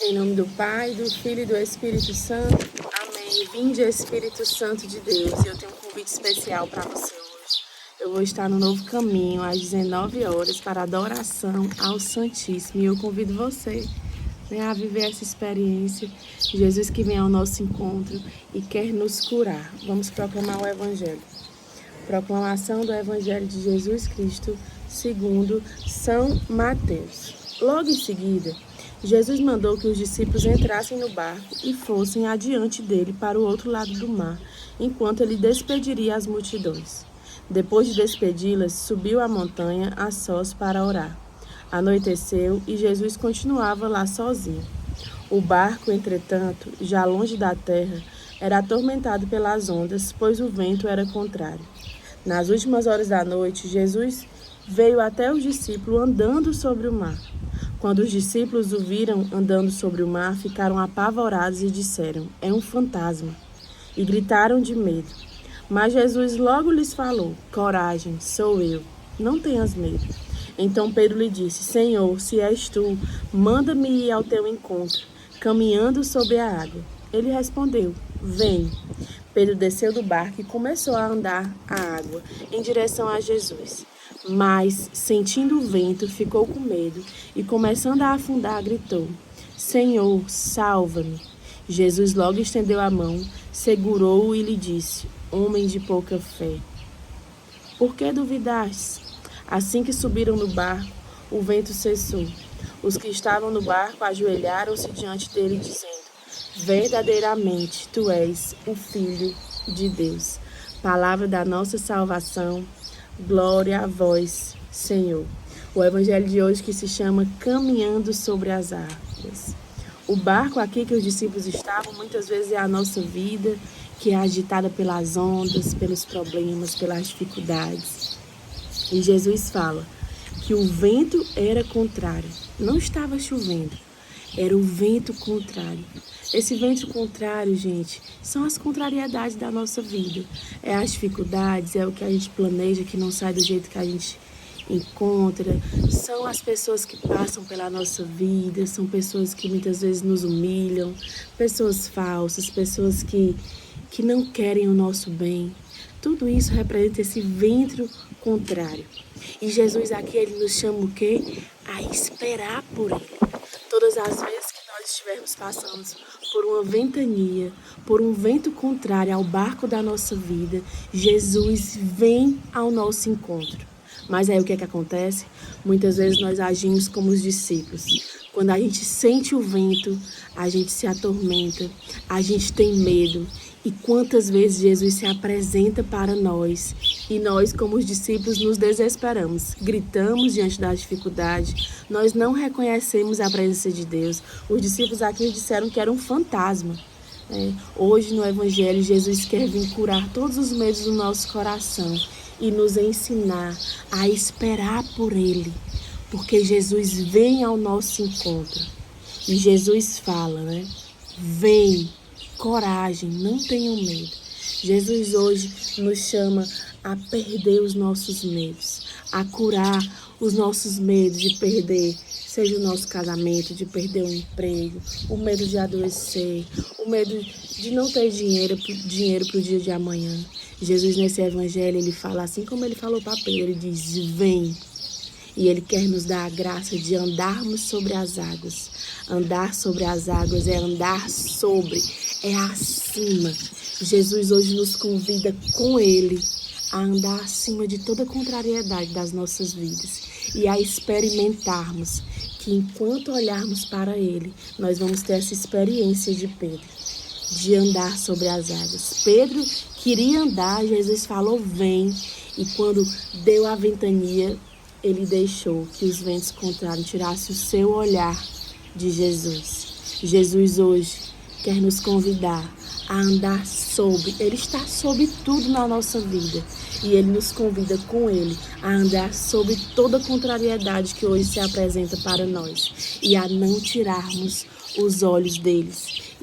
Em nome do Pai, do Filho e do Espírito Santo. Amém. Vinde, Espírito Santo de Deus. E eu tenho um convite especial para você hoje. Eu vou estar no Novo Caminho às 19 horas para a adoração ao Santíssimo. E eu convido você, a viver essa experiência. Jesus que vem ao nosso encontro e quer nos curar. Vamos proclamar o Evangelho. Proclamação do Evangelho de Jesus Cristo segundo São Mateus. Logo em seguida, Jesus mandou que os discípulos entrassem no barco e fossem adiante dele para o outro lado do mar, enquanto ele despediria as multidões. Depois de despedi-las, subiu a montanha a sós para orar. Anoiteceu e Jesus continuava lá sozinho. O barco, entretanto, já longe da terra, era atormentado pelas ondas, pois o vento era contrário. Nas últimas horas da noite, Jesus veio até os discípulos andando sobre o mar. Quando os discípulos o viram andando sobre o mar, ficaram apavorados e disseram: "É um fantasma!" E gritaram de medo. Mas Jesus logo lhes falou: "Coragem, sou eu, não tenhas medo." Então Pedro lhe disse: "Senhor, se és tu, manda-me ir ao teu encontro, caminhando sobre a água." Ele respondeu: "Vem." Pedro desceu do barco e começou a andar a água em direção a Jesus. Mas, sentindo o vento, ficou com medo e, começando a afundar, gritou: "Senhor, salva-me." Jesus logo estendeu a mão, segurou-o e lhe disse: "Homem de pouca fé, por que duvidaste?" Assim que subiram no barco, o vento cessou. Os que estavam no barco ajoelharam-se diante dele, dizendo: "Verdadeiramente, tu és o Filho de Deus." Palavra da nossa salvação. Glória a vós, Senhor. O evangelho de hoje que se chama Caminhando sobre as Águas. O barco aqui que os discípulos estavam, muitas vezes é a nossa vida, que é agitada pelas ondas, pelos problemas, pelas dificuldades. E Jesus fala que o vento era contrário. Não estava chovendo, era o vento contrário. Esse vento contrário, gente, são as contrariedades da nossa vida. É as dificuldades, é o que a gente planeja que não sai do jeito que a gente encontra. São as pessoas que passam pela nossa vida, são pessoas que muitas vezes nos humilham, pessoas falsas, pessoas que não querem o nosso bem. Tudo isso representa esse vento contrário. E Jesus aqui, ele nos chama o quê? A esperar por ele. Todas as vezes que nós estivermos passando por uma ventania, por um vento contrário ao barco da nossa vida, Jesus vem ao nosso encontro. Mas aí o que é que acontece? Muitas vezes nós agimos como os discípulos. Quando a gente sente o vento, a gente se atormenta, a gente tem medo. E quantas vezes Jesus se apresenta para nós e nós, como os discípulos, nos desesperamos, gritamos diante da dificuldade, nós não reconhecemos a presença de Deus. Os discípulos aqui disseram que era um fantasma. Hoje no Evangelho, Jesus quer vir curar todos os medos do nosso coração e nos ensinar a esperar por Ele, porque Jesus vem ao nosso encontro. E Jesus fala, Vem. Coragem, não tenham medo. Jesus hoje nos chama a perder os nossos medos, a curar os nossos medos de perder, seja o nosso casamento, de perder o emprego, o medo de adoecer, o medo de não ter dinheiro para o dia de amanhã. Jesus nesse evangelho, ele fala assim como ele falou para Pedro, ele diz: "Vem." E Ele quer nos dar a graça de andarmos sobre as águas. Andar sobre as águas é andar sobre, é acima. Jesus hoje nos convida com Ele a andar acima de toda contrariedade das nossas vidas e a experimentarmos que enquanto olharmos para Ele, nós vamos ter essa experiência de Pedro, de andar sobre as águas. Pedro queria andar, Jesus falou: "Vem." E quando deu a ventania, ele deixou que os ventos contrários tirassem o seu olhar de Jesus. Jesus hoje quer nos convidar a andar sobre. Ele está sobre tudo na nossa vida. E Ele nos convida com Ele a andar sobre toda contrariedade que hoje se apresenta para nós. E a não tirarmos os olhos deles.